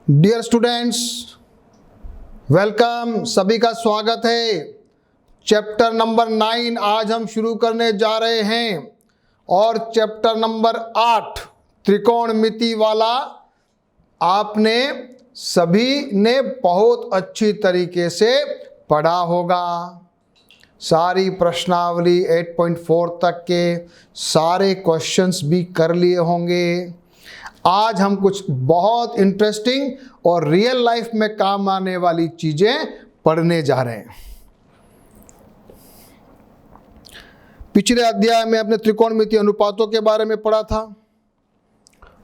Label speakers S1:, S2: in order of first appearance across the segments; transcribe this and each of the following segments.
S1: Dear students, welcome. सभी का स्वागत है। चैप्टर नंबर 9 आज हम शुरू करने जा रहे हैं और चैप्टर नंबर 8 त्रिकोणमिति वाला आपने सभी ने बहुत अच्छी तरीके से पढ़ा होगा। सारी प्रश्नावली 8.4 तक के सारे क्वेश्चंस भी कर लिए होंगे। आज हम कुछ बहुत इंटरेस्टिंग और रियल लाइफ में काम आने वाली चीजें पढ़ने जा रहे हैं। पिछले अध्याय में अपने त्रिकोणमिति अनुपातों के बारे में पढ़ा था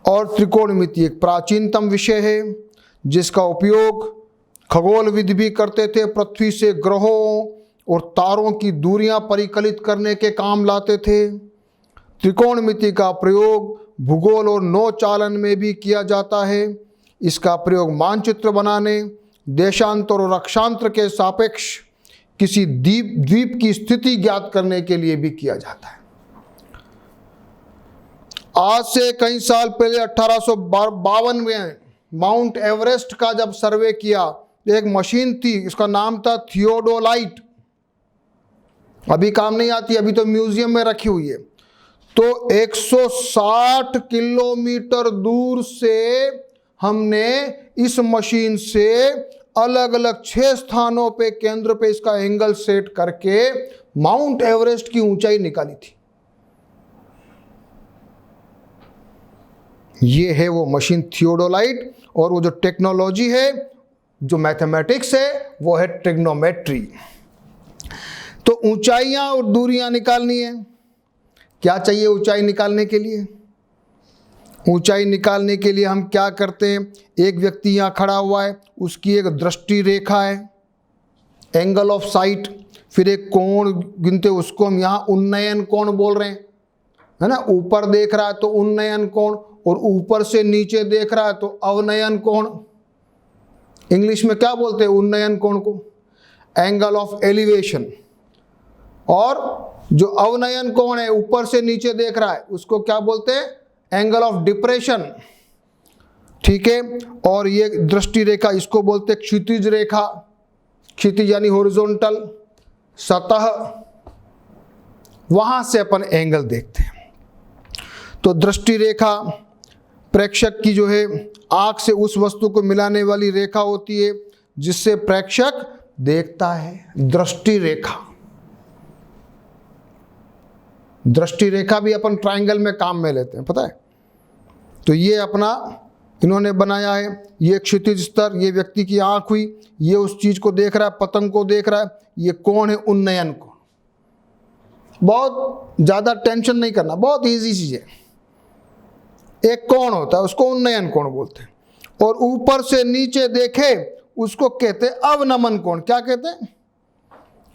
S1: और त्रिकोणमिति एक प्राचीनतम विषय है जिसका उपयोग खगोलविद भी करते थे। पृथ्वी से ग्रहों और तारों की दूरियां परिकलित करने के काम लाते थे। त्रिकोणमिति का प्रयोग भूगोल और नौचालन में भी किया जाता है। इसका प्रयोग मानचित्र बनाने, देशांतर और अक्षांतर के सापेक्ष किसी द्वीप की स्थिति ज्ञात करने के लिए भी किया जाता है। आज से कई साल पहले 1852 में माउंट एवरेस्ट का जब सर्वे किया, एक मशीन थी, इसका नाम था थियोडोलाइट। अभी काम नहीं आती, अभी तो म्यूजियम में रखी हुई है। तो 160 किलोमीटर दूर से हमने इस मशीन से अलग अलग 6 स्थानों पे केंद्र पे इसका एंगल सेट करके माउंट एवरेस्ट की ऊंचाई निकाली थी। ये है वो मशीन थियोडोलाइट, और वो जो टेक्नोलॉजी है, जो मैथमेटिक्स है, वो है ट्रिग्नोमेट्री। तो ऊंचाइयां और दूरियां निकालनी है। क्या चाहिए ऊंचाई निकालने के लिए? ऊंचाई निकालने के लिए हम क्या करते हैं? एक व्यक्ति यहाँ खड़ा हुआ है, उसकी एक दृष्टि रेखा है, एंगल ऑफ साइट, फिर एक कोण गिनते, उसको हम यहाँ उन्नयन कोण बोल रहे हैं, है ना। ऊपर देख रहा है तो उन्नयन कोण, और ऊपर से नीचे देख रहा है तो अवनयन कोण। इंग्लिश में क्या बोलते हैं उन्नयन कोण को? Angle of elevation. और जो अवनयन कोण है, ऊपर से नीचे देख रहा है, उसको क्या बोलते हैं? Angle of depression. ठीक है। और ये दृष्टि रेखा, इसको बोलते हैं क्षितिज रेखा। क्षितिज यानी हॉरिजॉन्टल सतह, वहां से अपन एंगल देखते हैं। तो दृष्टि रेखा प्रेक्षक की जो है आंख से उस वस्तु को मिलाने वाली रेखा होती है जिससे प्रेक्षक देखता है। दृष्टि रेखा, दृष्टि रेखा भी अपन ट्रायंगल में काम में लेते हैं, पता है। तो ये अपना इन्होंने बनाया है। ये क्षितिज स्तर, ये व्यक्ति की आंख हुई, ये उस चीज को देख रहा है, पतंग को देख रहा है। ये कौन है? उन्नयन कोण। बहुत ज्यादा टेंशन नहीं करना, बहुत इजी चीज है। एक कोण होता है, उसको उन्नयन कोण बोलते हैं। और ऊपर से नीचे देखे उसको कहते हैं अवनमन कोण। क्या कहते हैं?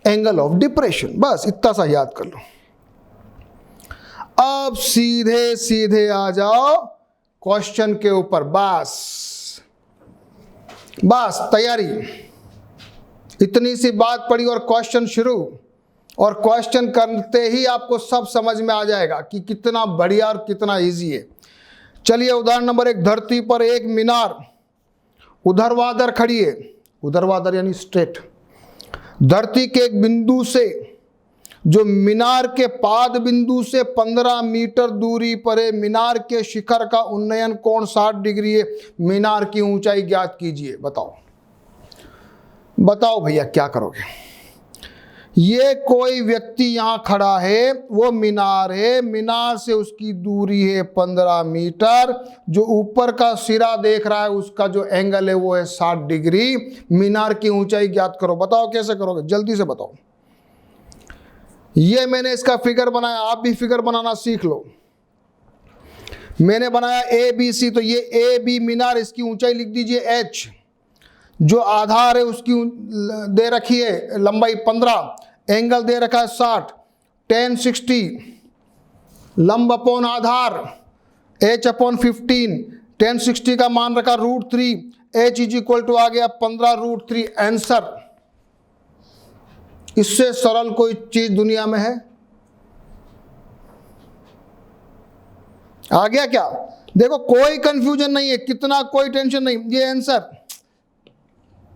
S1: Angle of depression. बस इतना सा याद कर लो। अब सीधे सीधे आ जाओ क्वेश्चन के ऊपर। बस तैयारी। इतनी सी बात पड़ी और क्वेश्चन शुरू। और क्वेश्चन करते ही आपको सब समझ में आ जाएगा कि कितना बढ़िया और कितना इजी है। चलिए, उदाहरण नंबर 1। धरती पर एक मीनार ऊर्ध्वाधर खड़ी है। ऊर्ध्वाधर यानी स्ट्रेट। धरती के एक बिंदु से, जो मीनार के पाद बिंदु से 15 मीटर दूरी पर है, मीनार के शिखर का उन्नयन कोण 60 डिग्री है। मीनार की ऊंचाई ज्ञात कीजिए। बताओ भैया क्या करोगे? ये कोई व्यक्ति यहां खड़ा है, वो मीनार है, मीनार से उसकी दूरी है 15 मीटर। जो ऊपर का सिरा देख रहा है, उसका जो एंगल है वो है 60 डिग्री। मीनार की ऊंचाई ज्ञात करो। बताओ कैसे करोगे? जल्दी से बताओ। ये मैंने इसका फिगर बनाया, आप भी फिगर बनाना सीख लो। मैंने बनाया ABC, तो ये AB मीनार, इसकी ऊंचाई लिख दीजिए H। जो आधार है उसकी दे रखी है लंबाई 15, एंगल दे रखा है 60, tan 60 लंब अपॉन आधार, H अपॉन 15, tan 60 का मान रखा √3, H इज इक्वल टू आ गया 15√3। आंसर। इससे सरल कोई चीज दुनिया में है? आ गया क्या? देखो कोई कंफ्यूजन नहीं है, कितना कोई टेंशन नहीं, ये answer,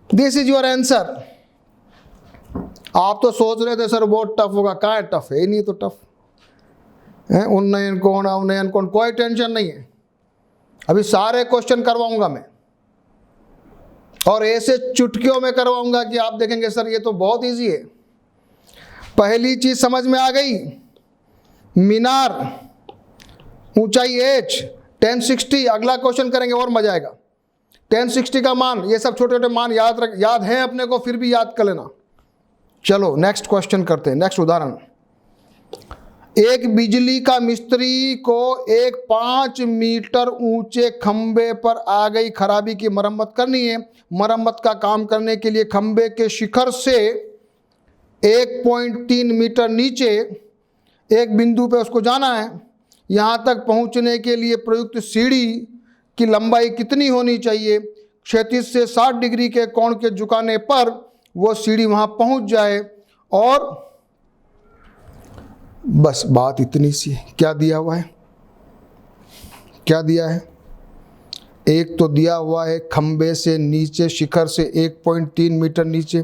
S1: this is your answer. आप तो सोच रहे थे सर बहुत टफ होगा, कहाँ है टफ, है ही नहीं तो टफ है। उन्नयन कोण अवनयन कोण, कोई टेंशन नहीं है, अभी सारे क्वेश्चन करवाऊंगा मैं, और ऐसे चुटकियों में करवाऊंगा कि आप देखेंगे सर ये तो बहुत इजी है। पहली चीज समझ में आ गई, मीनार ऊंचाई h 1060। अगला क्वेश्चन करेंगे और मजा आएगा। 1060 का मान, ये सब छोटे छोटे मान याद हैं अपने को, फिर भी याद कर लेना। चलो नेक्स्ट क्वेश्चन करते हैं, नेक्स्ट उदाहरण। एक बिजली का मिस्त्री को एक 5 मीटर ऊंचे खंबे पर आ गई खराबी की मरम्मत करनी है। मरम्मत का काम करने के लिए खंबे के शिखर से 1.3 मीटर नीचे एक बिंदु पे उसको जाना है। यहाँ तक पहुँचने के लिए प्रयुक्त सीढ़ी की लंबाई कितनी होनी चाहिए? क्षैतिज से 60 डिग्री के कोण के झुकाने पर वो सीढ़ी वहाँ पहुँच जाए। और बस बात इतनी सी है। क्या दिया हुआ है, क्या दिया है? एक तो दिया हुआ है खंबे से नीचे, शिखर से 1.3 मीटर नीचे,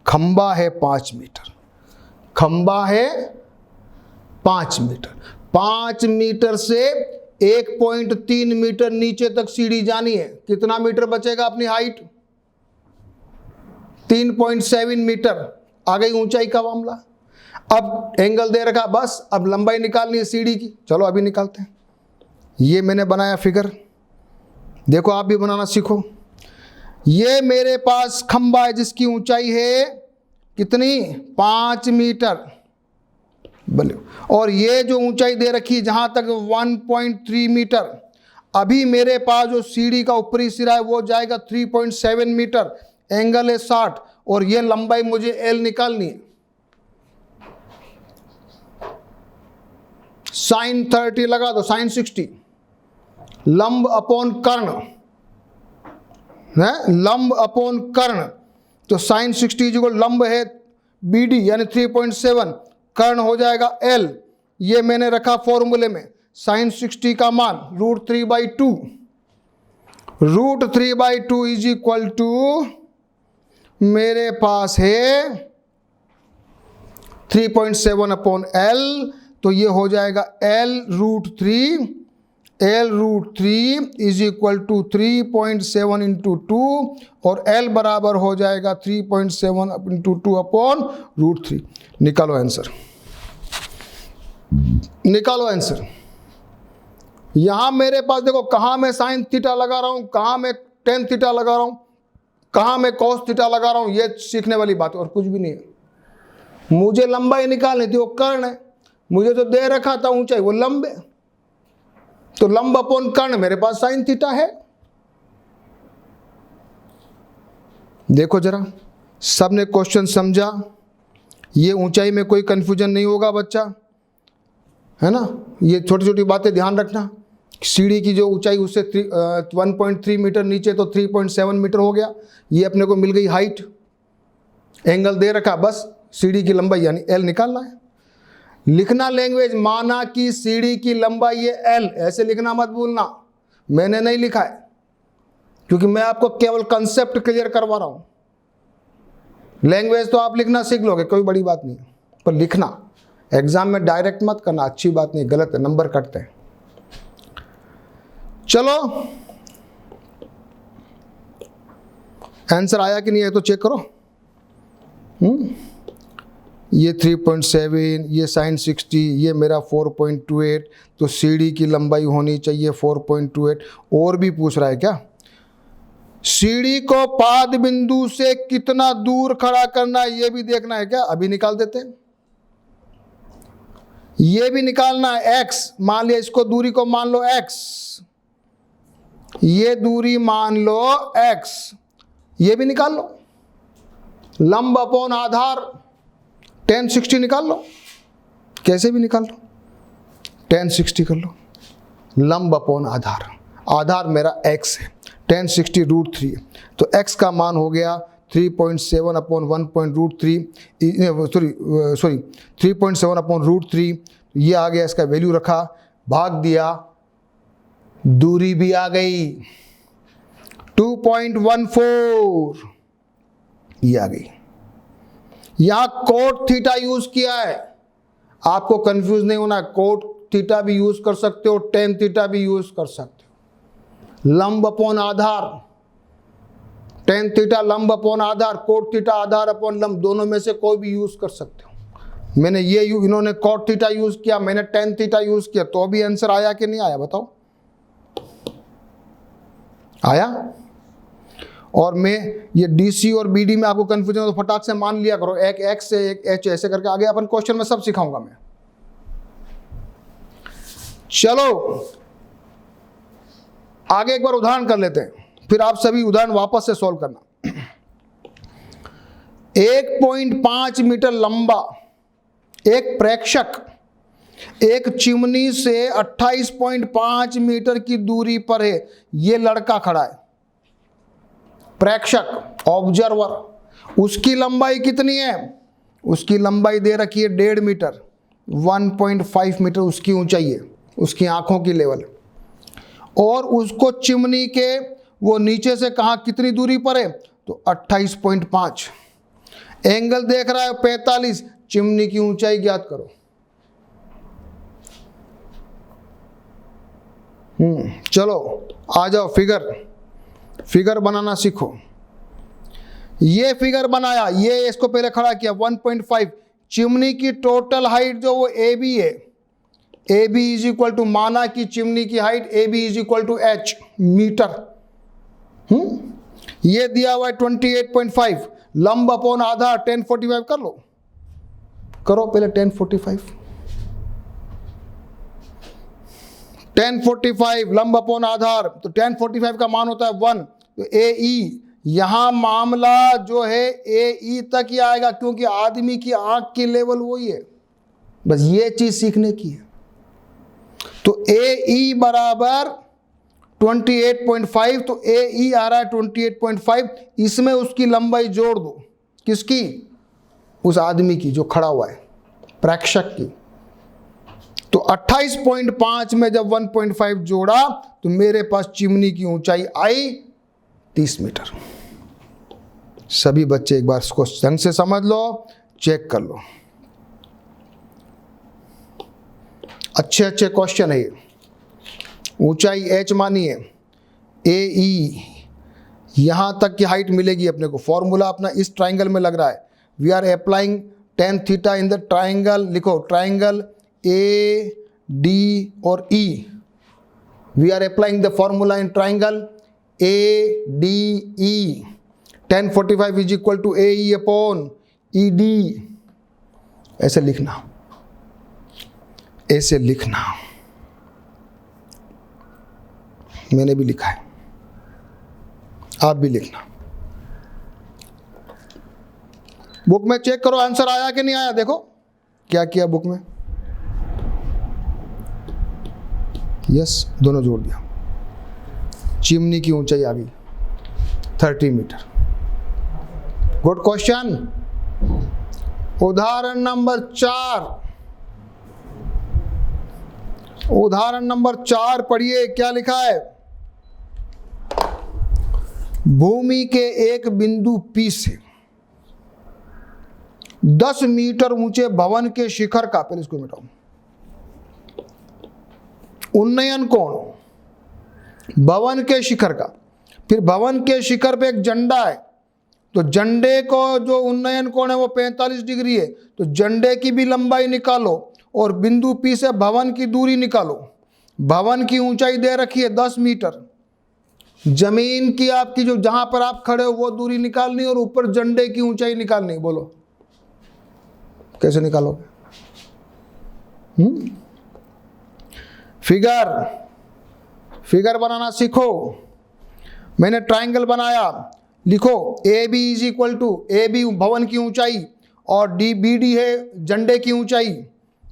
S1: खंबा है 5 मीटर, खंबा है 5 मीटर, 5 मीटर से 1.3 मीटर नीचे तक सीढ़ी जानी है। कितना मीटर बचेगा अपनी हाइट? 3.7 मीटर। आ गई ऊंचाई का मामला। अब एंगल दे रखा, बस अब लंबाई निकालनी है सीढ़ी की। चलो अभी निकालते हैं। ये मैंने बनाया फिगर, देखो आप भी बनाना सीखो। ये मेरे पास खंबा है जिसकी ऊंचाई है कितनी? 5 मीटर बोले, और ये जो ऊंचाई दे रखी है जहां तक 1.3 मीटर। अभी मेरे पास जो सीढ़ी का ऊपरी सिरा है वो जाएगा 3.7 मीटर, एंगल है 60, और ये लंबाई मुझे L निकालनी है। साइन 30 लगा दो, साइन 60, लंब अपॉन कर्ण है, लंब अपॉन कर्ण। तो साइन 60 जो लंब है BD यानी 3.7, कर्ण हो जाएगा L। ये मैंने रखा फॉर्मूले में, साइन 60 का मान √3/2, √3/2 इज इक्वल टू मेरे पास है 3.7 अपॉन L। तो ये हो जाएगा L√3, L√3 is equal to 3.7 into 2, और L बराबर हो जाएगा 3.7 इंटू 2 अपॉन √3। निकालो आंसर, निकालो आंसर। यहां मेरे पास देखो, कहां मैं साइन थीटा लगा रहा हूं, कहां मैं टेन थीटा लगा रहा हूं, कहां मैं कॉस थीटा लगा रहा हूं, ये सीखने वाली बात और कुछ भी नहीं है। मुझे लंबाई निकालनी थी, वो कर्ण है। मुझे तो दे रखा था ऊंचाई, वो लंब है, तो लंब अपॉन कर्ण मेरे पास साइन थीटा है। देखो जरा, सबने क्वेश्चन समझा? ये ऊंचाई में कोई कंफ्यूजन नहीं होगा बच्चा, है ना? ये छोटी छोटी बातें ध्यान रखना। सीढ़ी की जो ऊंचाई उससे 1.3 मीटर नीचे, तो 3.7 मीटर हो गया। ये अपने को मिल गई हाइट, एंगल दे रखा, बस सीढ़ी की लंबाई यानी L निकालना है। लिखना लैंग्वेज, माना कि सीढ़ी की लंबाई ये L, ऐसे लिखना मत भूलना, मैंने नहीं लिखा है, क्योंकि मैं आपको केवल कंसेप्ट क्लियर करवा रहा हूं। लैंग्वेज तो आप लिखना सीख लोगे, कोई बड़ी बात नहीं, पर लिखना एग्जाम में डायरेक्ट मत करना, अच्छी बात नहीं, गलत है, नंबर कटते हैं। चलो आंसर आया कि नहीं है तो चेक करो। ये 3.7, ये साइन 60, ये मेरा 4.28, तो सीढ़ी की लंबाई होनी चाहिए 4.28। और भी पूछ रहा है क्या? सीढ़ी को पाद बिंदु से कितना दूर खड़ा करना है, ये भी देखना है क्या? अभी निकाल देते हैं। ये भी निकालना है, x मान लिया, इसको दूरी को मान लो x, ये दूरी मान लो x, ये भी निकाल लो। लंब अपॉन आधार 1060 निकाल लो, कैसे भी निकाल लो, 1060 कर लो। लंब अपॉन आधार, आधार मेरा x है, 1060 √3, तो x का मान हो गया 3.7 अपॉन 1.3, सॉरी 3.7 अपॉन √3। ये आ गया, इसका वैल्यू रखा, भाग दिया दूरी भी आ गई 2.14, ये आ गई। यहां कोट थीटा यूज किया है, आपको कंफ्यूज नहीं होना, कोट थीटा भी यूज कर सकते हो, टेन थीटा भी यूज कर सकते हो। लंब अपॉन आधार, टेन थीटा लंब अपॉन आधार, कोट थीटा आधार अपॉन लंब, दोनों में से कोई भी यूज कर सकते हो। मैंने ये इन्होंने कोट थीटा यूज किया, मैंने टेन थीटा यूज किया, तो भी आंसर आया कि नहीं आया बताओ? आया? और मैं ये डीसी और बीडी में आपको कंफ्यूजन हो तो फटाक से मान लिया करो, एक एक्स से एक एच ऐसे करके आगे अपन क्वेश्चन में सब सिखाऊंगा मैं। चलो आगे एक बार उदाहरण कर लेते हैं, फिर आप सभी उदाहरण वापस से सॉल्व करना। 1.5 मीटर लंबा एक प्रेक्षक एक चिमनी से 28.5 मीटर की दूरी पर है। यह लड़का खड़ा है, प्रेक्षक ऑब्जर्वर। उसकी लंबाई कितनी है? उसकी लंबाई दे रखी है 1.5 मीटर, 1.5 मीटर उसकी ऊंचाई है, उसकी आंखों की लेवल। और उसको चिमनी के वो नीचे से कहाँ कितनी दूरी पर है? तो 28.5। एंगल देख रहा है 45, चिमनी की ऊंचाई ज्ञात करो। चलो आ जाओ, फिगर बनाना सीखो। ये फिगर बनाया, ये इसको पहले खड़ा किया 1.5। चिमनी की टोटल हाइट जो वो ए बी है, A B is equal to, माना कि चिमनी की height A B is equal to H metre. ये दिया हुआ है 28.5। लंब अपॉन आधार 1045 कर लो, करो पहले 1045। 1045 लंब अपॉन आधार, तो 1045 का मान होता है 1। तो ए ई, यहां मामला जो है ए ई तक ही आएगा, क्योंकि आदमी की आंख की लेवल वही है। बस ये चीज सीखने की है। तो ए ई बराबर 28.5, तो ए ई आ रहा है 28.5। इसमें उसकी लंबाई जोड़ दो, किसकी? उस आदमी की जो खड़ा हुआ है, प्रेक्षक की। तो 28.5 में जब 1.5 जोड़ा तो मेरे पास चिमनी की ऊंचाई आई 30 मीटर। सभी बच्चे एक बार इसको ढंग से समझ लो, चेक कर लो। अच्छे अच्छे क्वेश्चन है ये। ऊंचाई h मानिए, ए ई, यहां तक की हाइट मिलेगी अपने को। फॉर्मूला अपना इस ट्राइंगल में लग रहा है। We are applying tan theta in the triangle, लिखो ट्राइंगल ए डी और E. We are applying the formula in triangle A D E. 1045 is equal to A E upon E D. ऐसे लिखना, ऐसे लिखना। मैंने भी लिखा है, आप भी लिखना। बुक में चेक करो आंसर आया कि नहीं आया। देखो क्या किया बुक में। यस, दोनों जोड़ दिया। चिमनी की ऊंचाई आ गई 30 मीटर। Good question. उदाहरण नंबर 4, उदाहरण नंबर 4 पढ़िए, क्या लिखा है? भूमि के एक बिंदु P से 10 मीटर ऊंचे भवन के शिखर का, पहले इसको मिटाओ, उन्नयन कोण भवन के शिखर का। फिर भवन के शिखर पे एक झंडा है, तो झंडे को जो उन्नयन कोण है वो 45 डिग्री है। तो झंडे की भी लंबाई निकालो और बिंदु P से भवन की दूरी निकालो। भवन की ऊंचाई दे रखी है 10 मीटर। जमीन की आपकी जो जहां पर आप खड़े हो वो दूरी निकालनी और ऊपर झंडे की ऊंचाई निकालनी। बोलो कैसे निकालोगे? फिगर बनाना सीखो। मैंने ट्राइंगल बनाया, लिखो A B is equal to, A B भवन की ऊंचाई और डी बी डी है झंडे की ऊंचाई।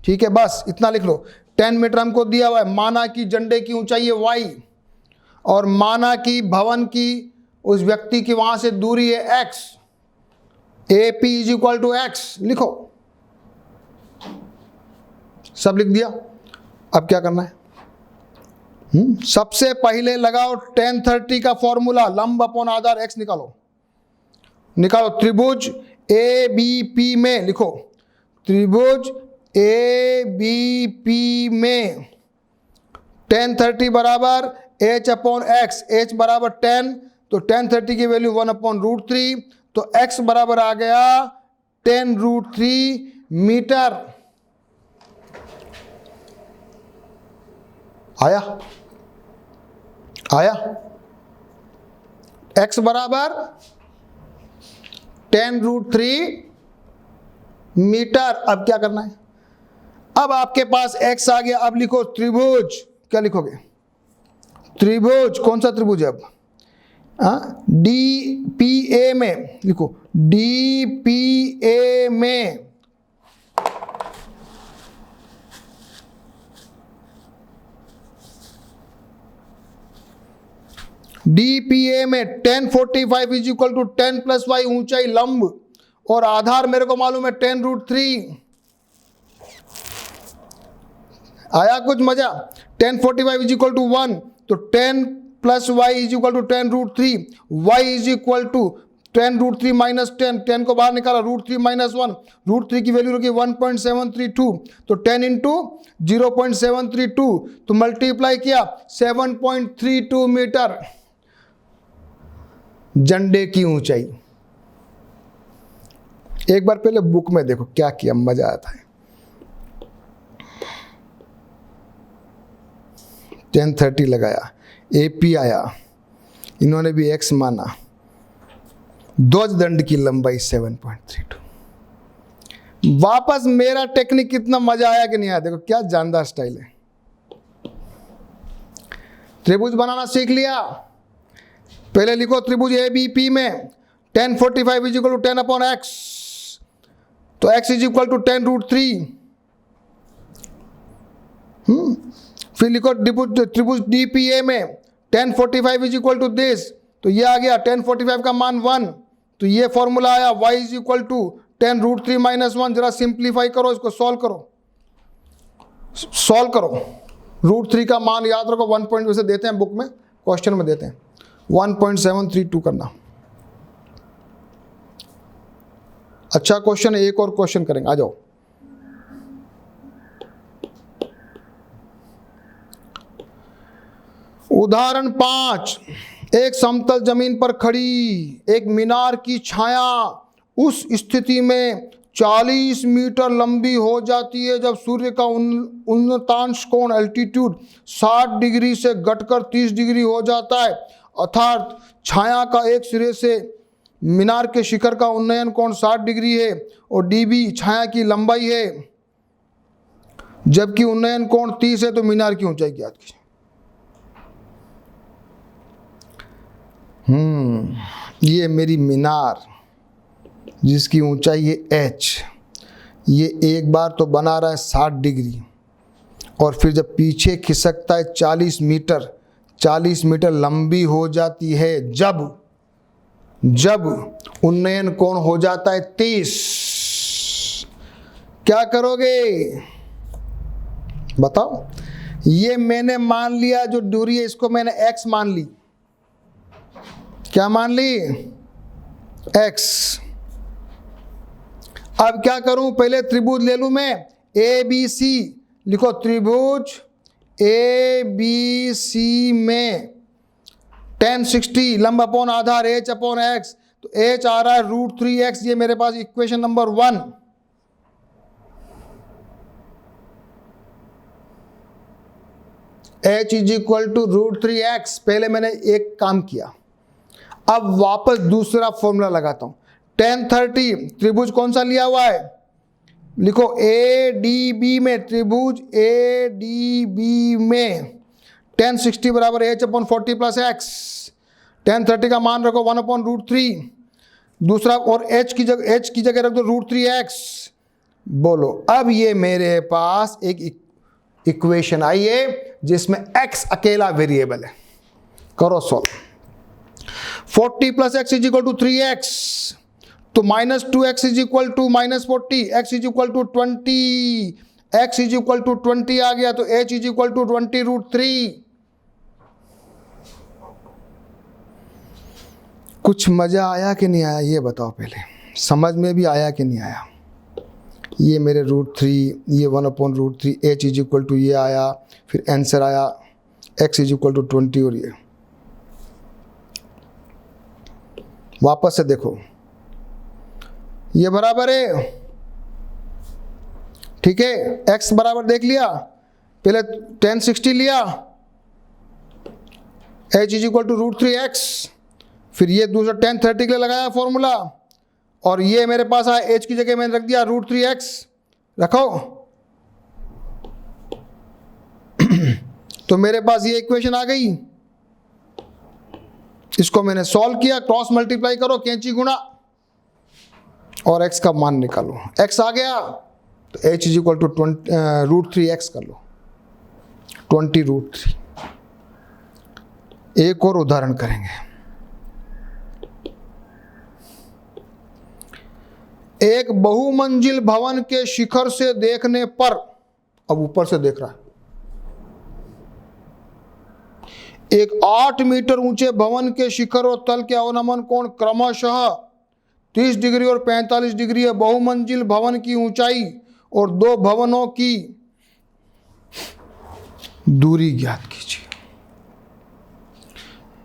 S1: ठीक है, बस इतना लिख लो। 10 मीटर हमको दिया हुआ है। माना कि झंडे की ऊंचाई है y और माना कि भवन की उस व्यक्ति की वहां से दूरी है x। A P is equal to X लिखो। सब लिख दिया। अब क्या करना है? सबसे पहले लगाओ tan 30 का फॉर्मूला, लंब अपॉन आधार x निकालो। त्रिभुज ए बी पी में लिखो, त्रिभुज ए बी पी में tan 30 बराबर h अपॉन x, h बराबर 10, तो tan 30 की वैल्यू 1/√3, तो x बराबर आ गया 10√3 मीटर। आया x बराबर 10√3 मीटर। अब क्या करना है, अब आपके पास x आ गया। अब लिखो त्रिभुज, क्या लिखोगे, त्रिभुज, कौन सा त्रिभुज है अब, डी पी ए में लिखो, डी पी ए में DPA में tan 45 is equal to 10 plus y, ऊंचाई लंब और आधार मेरे को मालूम है 10√3। आया कुछ मजा, tan 45 इज इक्वल टू 1, तो 10 plus y is equal to 10√3, y is equal to 10√3 minus 10, 10 को बाहर निकाला, √3 माइनस 1, √3 की वैल्यू रखी 1.732, तो 10 इंटू 0.732, तो मल्टीप्लाई किया 7.32 मीटर झंडे की ऊंचाई। एक बार पहले बुक में देखो क्या किया, मजा आता है। 1030 लगाया, एपी आया, इन्होंने भी x माना, ध्वज दंड की लंबाई 7.32। वापस मेरा टेक्निक, कितना मजा आया कि नहीं आया, देखो क्या जानदार स्टाइल है। त्रिभुज बनाना सीख लिया, पहले लिखो त्रिभुज ए बी पी में tan 45 is equal to 10 upon x, तो x इज इक्वल टू 10√3। फिर लिखो त्रिभुज DPA में tan 45 is equal to this, तो ये आ गया tan 45 का मान 1, तो ये फॉर्मूला आया y is equal to 10√3 minus 1। जरा सिंप्लीफाई करो, इसको सॉल्व करो। √3 का मान याद रखो, 1 पॉइंट वैसे देते हैं बुक में, क्वेश्चन में देते हैं 1.732 करना। अच्छा क्वेश्चन है, एक और क्वेश्चन करेंगे, आ जाओ। उदाहरण 5, एक समतल जमीन पर खड़ी एक मीनार की छाया उस स्थिति में 40 मीटर लंबी हो जाती है जब सूर्य का उन्नतांश कोण एल्टीट्यूड 60 डिग्री से घटकर 30 डिग्री हो जाता है, अर्थात छाया का एक सिरे से मीनार के शिखर का उन्नयन कोण 60 डिग्री है और dB छाया की लंबाई है, जबकि उन्नयन कोण 30 है, तो मीनार की ऊंचाई ज्ञात कीजिए। ये मेरी मीनार जिसकी ऊंचाई है h, ये एक बार तो बना रहा है 60 डिग्री और फिर जब पीछे खिसकता है 40 मीटर लंबी हो जाती है जब उन्नयन कोण हो जाता है 30। क्या करोगे बताओ। ये मैंने मान लिया जो दूरी है इसको मैंने x मान ली। क्या मान ली? x। अब क्या करूं, पहले त्रिभुज ले लूं मैं ABC। लिखो त्रिभुज ABC में tan 60 लंब अपॉन आधार h अपॉन x, तो h आ रहा है √3x। ये मेरे पास equation number 1। h is equal to √3x। पहले मैंने एक काम किया, अब वापस दूसरा फॉर्मूला लगाता हूं। tan 30 त्रिभुज कौन सा लिया हुआ है, लिखो ADB में, त्रिभुज ADB में tan 60 बराबर h upon 40 plus x। tan 30 का मान रखो 1 अपॉन √3। दूसरा और h की जगह रख दो √3x। बोलो अब ये मेरे पास एक इक्वेशन आई है जिसमें x अकेला वेरिएबल है। करो solve. 40 plus x is equal to 3x, तो -2x is equal to -40, x is equal to 20, x is equal to 20 आ गया, तो h इज इक्वल टू 20√3। कुछ मज़ा आया कि नहीं आया ये बताओ पहले, समझ में भी आया कि नहीं आया। ये मेरे √3, ये 1/√3, h इज इक्वल टू ये आया, फिर आंसर आया x इज इक्वल टू 20, और ये वापस से देखो ये बराबर है, ठीक है, x बराबर देख लिया, पहले tan 60 लिया, h is equal to √3x, फिर ये दूसरा tan 30 के लिए लगाया फॉर्मूला, और ये मेरे पास आया h की जगह मैंने रख दिया √3x, रखो तो मेरे पास ये इक्वेशन आ गई। इसको मैंने सॉल्व किया, क्रॉस मल्टीप्लाई करो, कैंची गुणा, और x का मान निकालो। x आ गया तो h is equal to √3x कर लो, 20√3। एक और उदाहरण करेंगे। एक बहुमंजिल भवन के शिखर से देखने पर, अब ऊपर से देख रहा है, एक 8 मीटर ऊंचे भवन के शिखर और तल के अवनमन कोण क्रमशः 30 डिग्री और 45 डिग्री है। बहुमंजिल भवन की ऊंचाई और दो भवनों की दूरी ज्ञात कीजिए।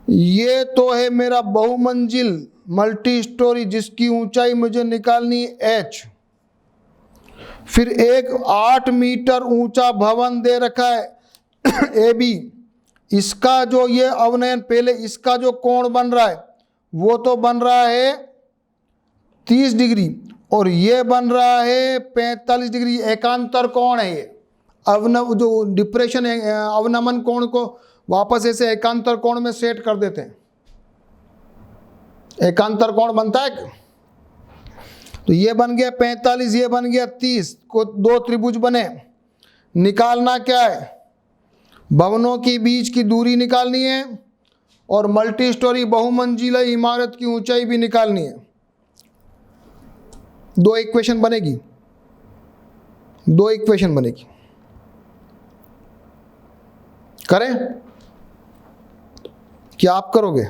S1: ये तो है मेरा बहुमंजिल मल्टी स्टोरी जिसकी ऊंचाई मुझे निकालनी है h। फिर एक 8 मीटर ऊंचा भवन दे रखा है AB, इसका जो ये अवनयन, पहले इसका जो कोण बन रहा है वो तो बन रहा है 30 डिग्री और ये बन रहा है 45 डिग्री। एकांतर कोण है ये, जो डिप्रेशन है, अवनमन कोण को वापस ऐसे एकांतर कोण में सेट कर देते हैं। एकांतर कोण बनता है, तो ये बन गया 45, ये बन गया 30, को दो त्रिभुज बने। निकालना क्या है, भवनों के बीच की दूरी निकालनी है और मल्टी स्टोरी बहुमंजिला इमारत की ऊंचाई भी निकालनी है। दो इक्वेशन बनेगी, दो इक्वेशन बनेगी। करें क्या आप करोगे?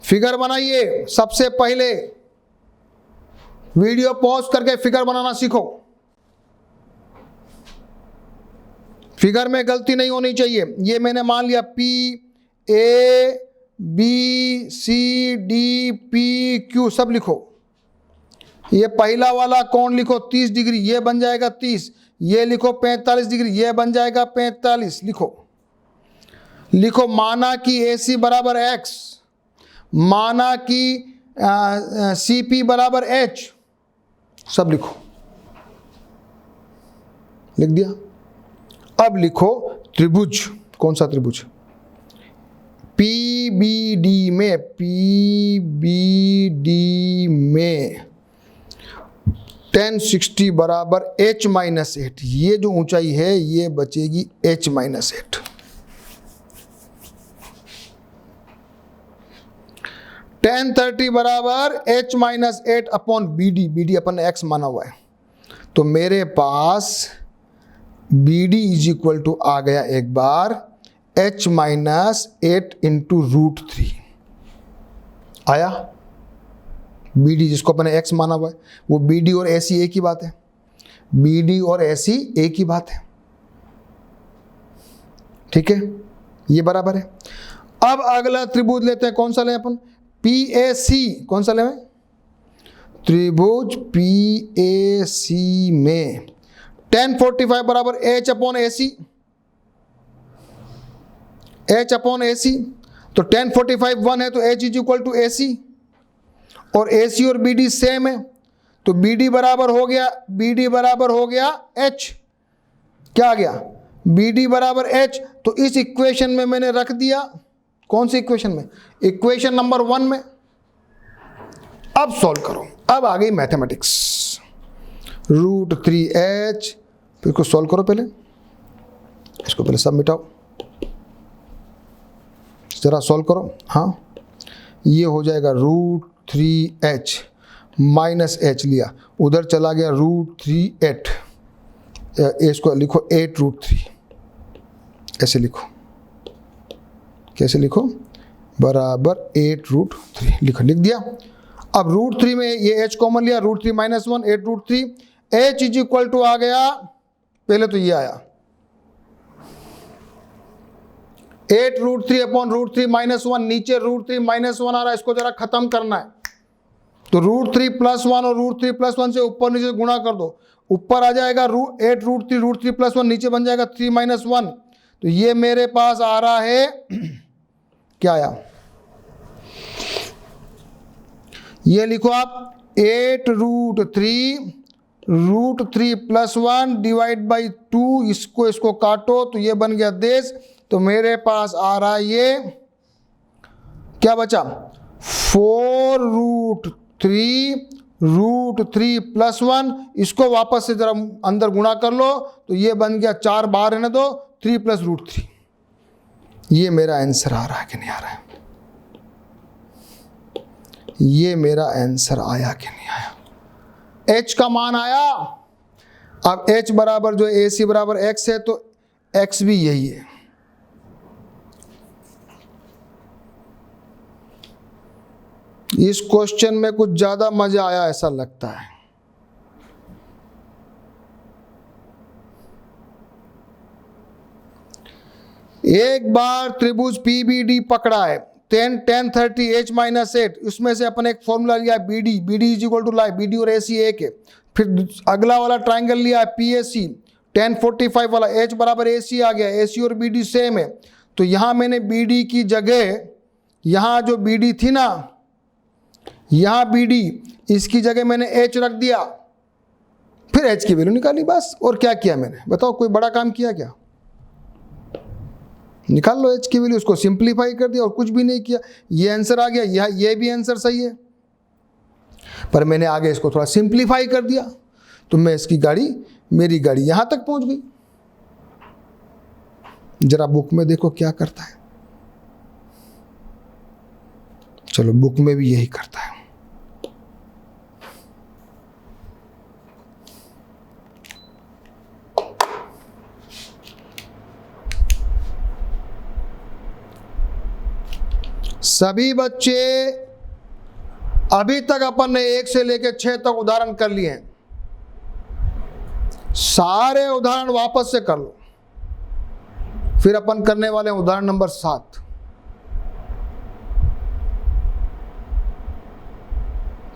S1: फिगर बनाइए। सबसे पहले वीडियो पॉज करके फिगर बनाना सीखो। फिगर में गलती नहीं होनी चाहिए। ये मैंने मान लिया P A B C D P Q सब लिखो। ये पहला वाला कोण लिखो 30 डिग्री, ये बन जाएगा 30। ये लिखो 45 डिग्री, ये बन जाएगा 45। लिखो माना कि AC बराबर X, माना कि CP बराबर H, सब लिखो। लिख दिया। अब लिखो त्रिभुज। कौन सा त्रिभुज? PBD में, PBD में tan 60 बराबर H-8। ये जो ऊंचाई है ये बचेगी H-8। tan 30 बराबर H-8 अपॉन BD। BD अपन ने X माना हुआ है, तो मेरे पास BD इज इक्वल टू आ गया एक बार H-8 इंटू √3 आया। BD जिसको अपने X माना हुआ है, वो BD और AC एक ही बात है। BD और AC एक ही बात है, ठीक है, ये बराबर है। अब अगला त्रिभुज लेते हैं। कौन सा लें अपन? PAC। कौन सा लें? त्रिभुज PAC में tan 45 बराबर H upon AC। H upon AC, तो tan 45 1 है तो H is equal to AC, और AC और BD सेम है तो BD बराबर हो गया, BD बराबर हो गया H। क्या आ गया? BD बराबर H। तो इस इक्वेशन में मैंने रख दिया। कौन सी इक्वेशन में? इक्वेशन नंबर 1 में। अब सॉल्व करो। अब आ गई मैथमेटिक्स। √3H, तो इसको सॉल्व करो। पहले इसको पहले सब मिटाओ, जरा सॉल्व करो। हाँ, ये हो जाएगा √3H माइनस H लिया, उधर चला गया √3H। इसको लिखो 8√3, ऐसे लिखो। कैसे लिखो? बराबर 8√3 लिख दिया। अब √3 में ये h कॉमन लिया, √3 - 1 8√3। h इज इक्वल टू आ गया, पहले तो ये आया 8√3 अपॉन √3 - 1, नीचे √3 - 1 आ रहा है, इसको जरा खत्म करना है। तो √3 + 1 और √3 + 1 से ऊपर नीचे गुणा कर दो, ऊपर आ जाएगा 8√3, √3 + 1 नीचे बन जाएगा 3 - 1। तो ये मेरे पास आ रहा है क्या आया, ये लिखो आप 8√3 √3 + 1 डिवाइड बाई 2, इसको काटो तो ये बन गया देश। तो मेरे पास आ रहा है ये क्या बचा, 4√3 √3 + 1, इसको वापस से जरा अंदर गुणा कर लो तो ये बन गया 4 बाहर रहने दो 3 + √3। ये मेरा आंसर आ रहा है कि नहीं आ रहा है, ये मेरा आंसर आया कि नहीं आया, h का मान आया। अब h बराबर जो AC बराबर x है तो x भी यही है। इस क्वेश्चन में कुछ ज्यादा मजा आया ऐसा लगता है। एक बार त्रिभुज PBD पकड़ा है 10 10 30 h - 8, उसमें से अपन एक फॉर्मूला लिया BD is equal to BD और AC एक है। फिर अगला वाला ट्राइंगल लिया है PAC 10 45 वाला, h बराबर AC आ गया, AC और BD सेम है। तो यहां मैंने BD की जगह, यहां जो BD थी ना, यहां BD, इसकी जगह मैंने h रख दिया, फिर h की वैल्यू निकाली बस। और क्या किया मैंने, बताओ कोई बड़ा काम किया क्या, निकाल लो h की वैल्यू, उसको सिंप्लीफाई कर दिया और कुछ भी नहीं किया, ये आंसर आ गया। ये भी आंसर सही है, पर मैंने आगे इसको थोड़ा सिंप्लीफाई कर दिया तो मैं इसकी गाड़ी, मेरी गाड़ी यहां तक पहुंच गई। जरा बुक में देखो क्या करता है, चलो बुक में भी यही करता है। सभी बच्चे अभी तक अपन ने 1 से लेकर 6 तक उदाहरण कर लिए हैं, सारे उदाहरण वापस से कर लो। फिर अपन करने वाले हैं उदाहरण नंबर 7।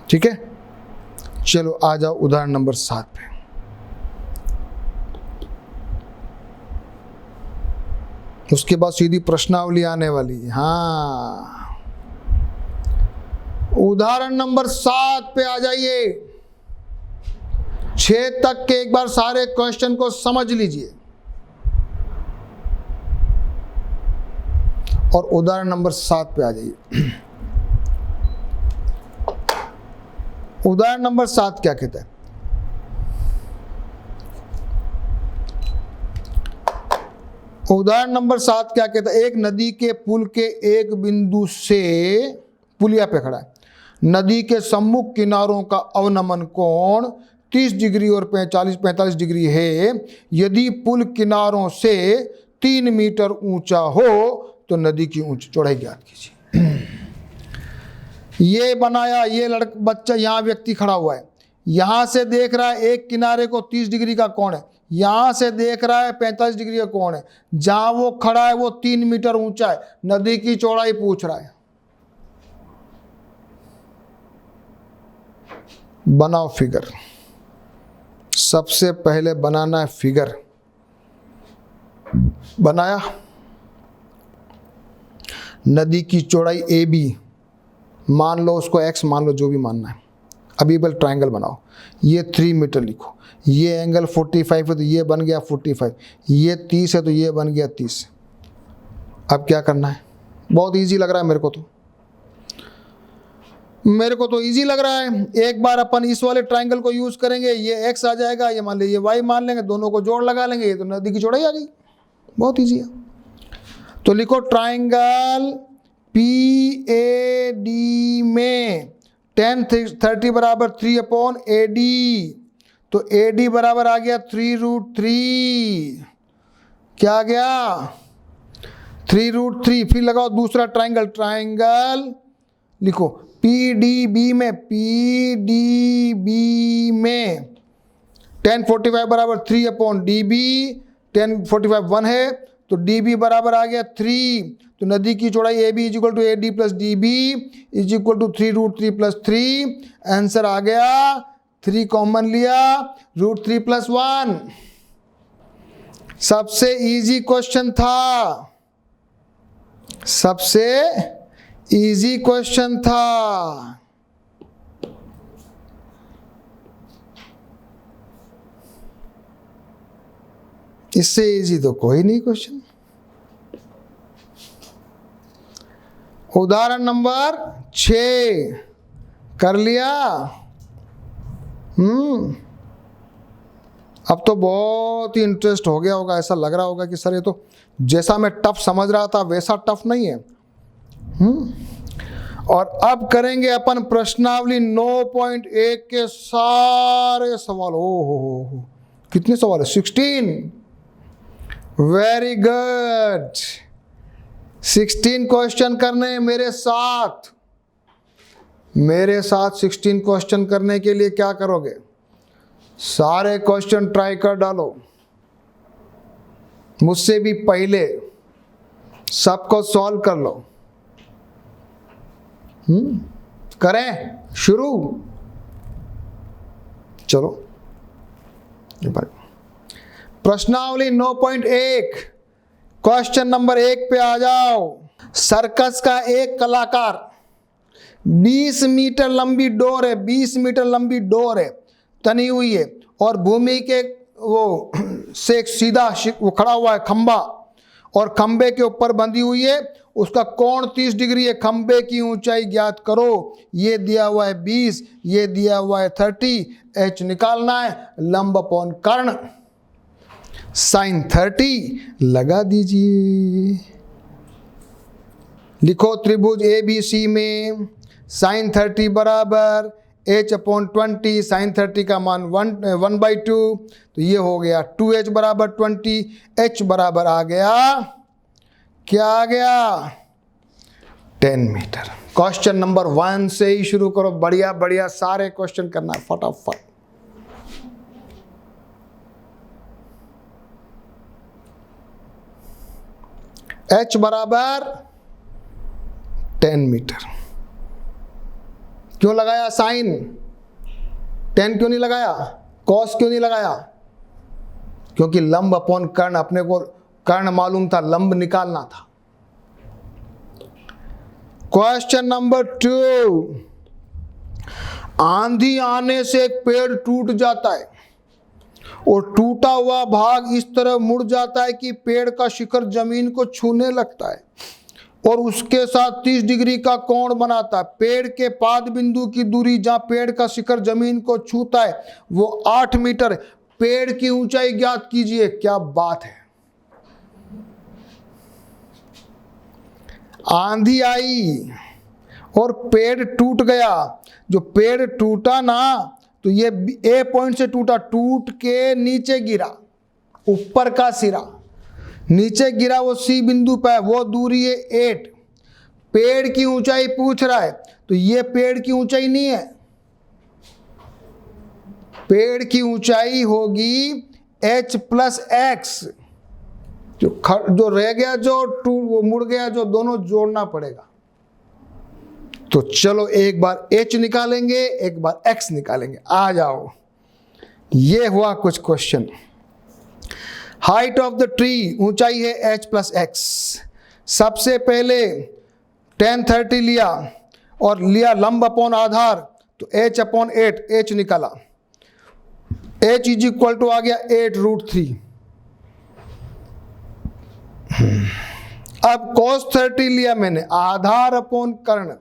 S1: ठीक है, चलो आ जाओ उदाहरण नंबर 7 पे। उसके बाद सीधी प्रश्नावली आने वाली है। हाँ, उदाहरण नंबर 7 पे आ जाइए। 6 तक के एक बार सारे क्वेश्चन को समझ लीजिए और उदाहरण नंबर 7 पे आ जाइए। उदाहरण नंबर 7 क्या कहता है, उदाहरण नंबर 7 क्या कहता है, एक नदी के पुल के एक बिंदु से, पुलिया पे खड़ा है, नदी के सम्मुख किनारों का अवनमन कोण 30 डिग्री और 45 डिग्री है। यदि पुल किनारों से 3 मीटर ऊंचा हो तो नदी की चौड़ाई ज्ञात कीजिए। ये बनाया, ये बच्चा, यहाँ व्यक्ति खड़ा हुआ है, यहां से देख रहा है एक किनारे को 30 डिग्री का कोण है, यहां से देख रहा है 45 डिग्री का कोण है, जहां वो खड़ा है वो 3 मीटर ऊंचा है, नदी की चौड़ाई पूछ रहा है। बनाओ फिगर, सबसे पहले बनाना है फिगर। बनाया, नदी की चौड़ाई AB मान लो, उसको x मान लो, जो भी मानना है। अभी बल ट्रायंगल बनाओ, ये 3 मीटर लिखो, ये एंगल 45 है तो ये बन गया 45, ये 30 है तो ये बन गया 30। अब क्या करना है, बहुत इजी लग रहा है मेरे को तो इजी लग रहा है। एक बार अपन इस वाले ट्रायंगल को यूज करेंगे, ये x आ जाएगा, ये मान लीजिए y मान लेंगे, दोनों को जोड़ लगा लेंगे, ये तो नदी की चौड़ाई आ गई। बहुत इजी है। तो लिखो ट्रायंगल PAD में tan 30 बराबर 3/AD, तो AD बराबर आ गया 3√3, क्या आ गया 3√3, फिर लगाओ दूसरा ट्राइंगल लिखो PDB में tan 45 बराबर 3/dB, tan 45 1 है तो dB बराबर आ गया 3, तो नदी की चौड़ाई AB equal to AD plus DB is equal to 3√3 plus 3। Answer आ गया 3 कॉमन लिया, √3 प्लस 1। सबसे इजी क्वेश्चन था, सबसे इजी क्वेश्चन था। इससे इजी तो कोई नहीं क्वेश्चन। उदाहरण नंबर 6 कर लिया। अब तो बहुत ही इंटरेस्ट हो गया होगा, ऐसा लग रहा होगा कि सर ये तो जैसा मैं टफ समझ रहा था वैसा टफ नहीं है। और अब करेंगे अपन प्रश्नावली 9.1 के सारे सवाल। हो कितने सवाल है? 16। वेरी गुड, 16 क्वेश्चन करने हैं मेरे साथ। 16 क्वेश्चन करने के लिए क्या करोगे? सारे क्वेश्चन ट्राई कर डालो, मुझसे भी पहले सबको सॉल्व कर लो। करें शुरू? चलो प्रश्नावली 9.1 क्वेश्चन नंबर 1 पे आ जाओ। सर्कस का एक कलाकार 20 मीटर लंबी डोर है, 20 मीटर लंबी डोर है, तनी हुई है और भूमि के वो से एक सीधा वो खड़ा हुआ है खंबा, और खंबे के ऊपर बंधी हुई है। उसका कोण 30 डिग्री है। खंबे की ऊंचाई ज्ञात करो। ये दिया हुआ है 20, ये दिया हुआ है 30। h निकालना है। लंब अपॉन कर्ण sin 30 लगा दीजिए। लिखो त्रिभुज ABC में sin 30 बराबर h/20, sin 30 का मान 1/2, तो ये हो गया 2h बराबर 20। h बराबर आ गया, क्या आ गया? 10 मीटर। क्वेश्चन नंबर 1 से ही शुरू करो। बढ़िया बढ़िया सारे क्वेश्चन करना है फटाफट। h बराबर 10 मीटर। क्यों लगाया साइन? 10 क्यों नहीं लगाया? कॉस क्यों नहीं लगाया? क्योंकि लंब अपॉन कर्ण, अपने को कर्ण मालूम था, लंब निकालना था। क्वेश्चन नंबर 2, आंधी आने से एक पेड़ टूट जाता है और टूटा हुआ भाग इस तरह मुड़ जाता है कि पेड़ का शिखर जमीन को छूने लगता है और उसके साथ 30 डिग्री का कोण बनाता है। पेड़ के पाद बिंदु की दूरी जहां पेड़ का शिखर जमीन को छूता है वो 8 मीटर। पेड़ की ऊंचाई ज्ञात कीजिए। क्या बात है! आंधी आई और पेड़ टूट गया। जो पेड़ टूटा ना, तो ये A पॉइंट से टूटा, टूट के नीचे गिरा, ऊपर का सिरा नीचे गिरा, वो C बिंदु पे, वो दूरी है 8। पेड़ की ऊंचाई पूछ रहा है, तो ये पेड़ की ऊंचाई नहीं है। पेड़ की ऊंचाई होगी h प्लस x। जो रह गया, वो मुड़ गया, जो दोनों जोड़ना पड़ेगा। तो चलो एक बार h निकालेंगे, एक बार x निकालेंगे। आ जाओ, ये हुआ कुछ question. Height of the tree, ऊंचाई है h प्लस x। सबसे पहले tan 30 लिया और लिया लंब अपॉन आधार, तो h अपॉन 8, h निकाला। h इज इक्वल टू आ गया 8√3। अब cos 30 लिया मैंने, आधार अपॉन कर्ण,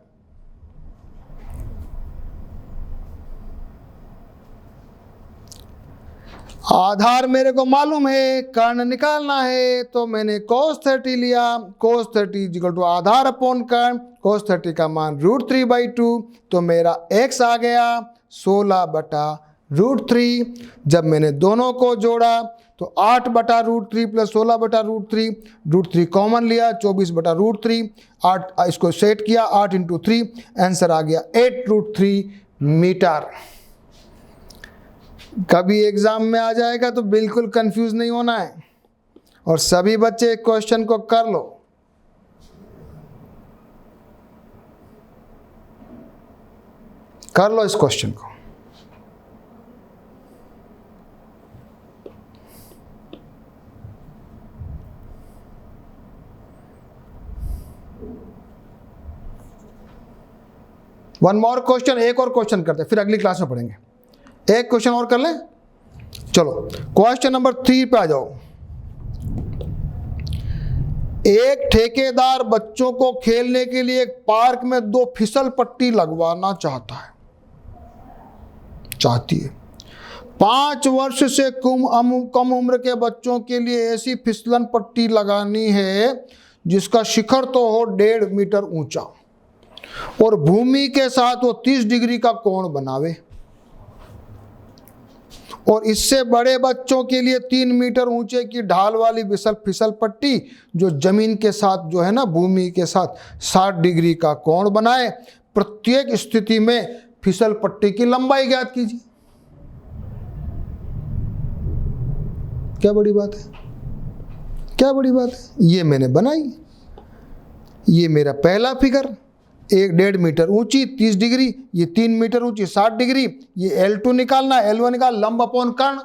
S1: आधार मेरे को मालूम है, कर्ण निकालना है, तो मैंने cos 30 लिया। cos 30 इक्वल टू आधार अपॉन कर्ण, cos 30 का मान √3/2, तो मेरा x आ गया 16/√3। जब मैंने दोनों को जोड़ा तो 8/√3 प्लस 16/√3, √3 कॉमन लिया, 24/√3, 8 इसको सेट किया, 8 × 3, आंसर आ गया 8√3 मीटर। कभी एग्जाम में आ जाएगा तो बिल्कुल कंफ्यूज नहीं होना है, और सभी बच्चे क्वेश्चन को कर लो। कर लो इस क्वेश्चन को। वन मोर क्वेश्चन, एक और क्वेश्चन करते हैं, फिर अगली क्लास में पढ़ेंगे। एक क्वेश्चन और कर लें। चलो क्वेश्चन नंबर 3 पे आ जाओ। एक ठेकेदार बच्चों को खेलने के लिए एक पार्क में 2 फिसल पट्टी लगवाना चाहती है। 5 वर्ष से कम उम्र के बच्चों के लिए ऐसी फिसलन पट्टी लगानी है जिसका शिखर तो हो 1.5 मीटर ऊंचा और भूमि के साथ वो 30 डिग्री का कोण बनावे, और इससे बड़े बच्चों के लिए 3 मीटर ऊंचे की ढाल वाली फिसल पट्टी जो जमीन के साथ जो है ना, भूमि के साथ 60 डिग्री का कोण बनाए। प्रत्येक स्थिति में फिसल पट्टी की लंबाई ज्ञात कीजिए। क्या बड़ी बात है, क्या बड़ी बात है। ये मैंने बनाई, ये मेरा पहला फिगर, 1.5 मीटर ऊंची 30 डिग्री, ये 3 मीटर ऊंची 60 डिग्री। ये L2 निकालना, L1 निकाल, लंब अपॉन कर्ण,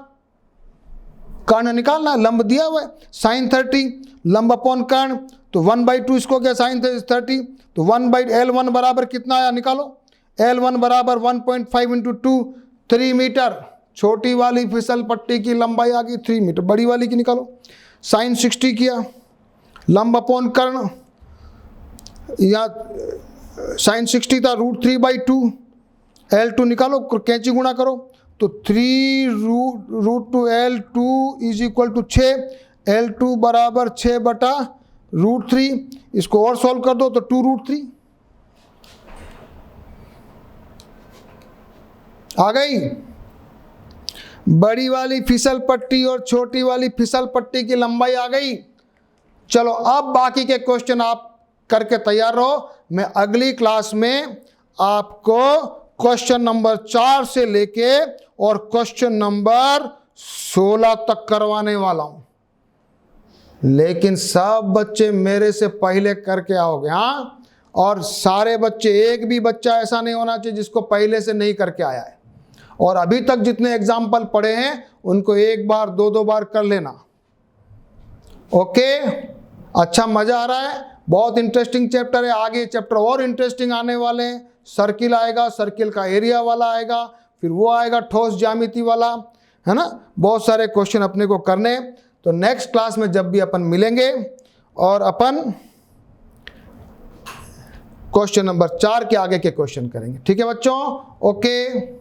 S1: कर्ण निकालना, लंब दिया हुआ है sin 30, लंब अपॉन कर्ण, तो 1/2 इसको क्या sin 30, तो 1/L1 बराबर कितना आया निकालो। L1 बराबर 1.5 × 2 3 मीटर। छोटी वाली फिसल पट्टी की लंबाई आ गई 3 मीटर, बड़ी वाली की निकालो। sin 60 किया, लंब अपॉन कर्ण, या sin 60 था √3/2, L2 निकालो, कैंची गुणा करो, तो 3√2 इज इक्वल टू 6, L2 बराबर 6/√3। इसको और सॉल्व कर दो तो 2√3 आ गई। बड़ी वाली फिसल पट्टी और छोटी वाली फिसल पट्टी की लंबाई आ गई। चलो अब बाकी के क्वेश्चन आप करके तैयार रहो। मैं अगली क्लास में आपको क्वेश्चन नंबर 4 से लेके और क्वेश्चन नंबर 16 तक करवाने वाला हूं, लेकिन सब बच्चे मेरे से पहले करके आओगे। हाँ, और सारे बच्चे, एक भी बच्चा ऐसा नहीं होना चाहिए जिसको पहले से नहीं करके आया है। और अभी तक जितने एग्जाम्पल पढ़े हैं उनको 1 बार 2 बार कर लेना। ओके, अच्छा मजा आ रहा है, बहुत इंटरेस्टिंग चैप्टर है। आगे चैप्टर और इंटरेस्टिंग आने वाले हैं। सर्किल आएगा, सर्किल का एरिया वाला आएगा, फिर वो आएगा ठोस ज्यामिति वाला, है ना। बहुत सारे क्वेश्चन अपने को करने। तो नेक्स्ट क्लास में जब भी अपन मिलेंगे और अपन क्वेश्चन नंबर 4 के आगे के क्वेश्चन करेंगे। ठीक है बच्चों, ओके।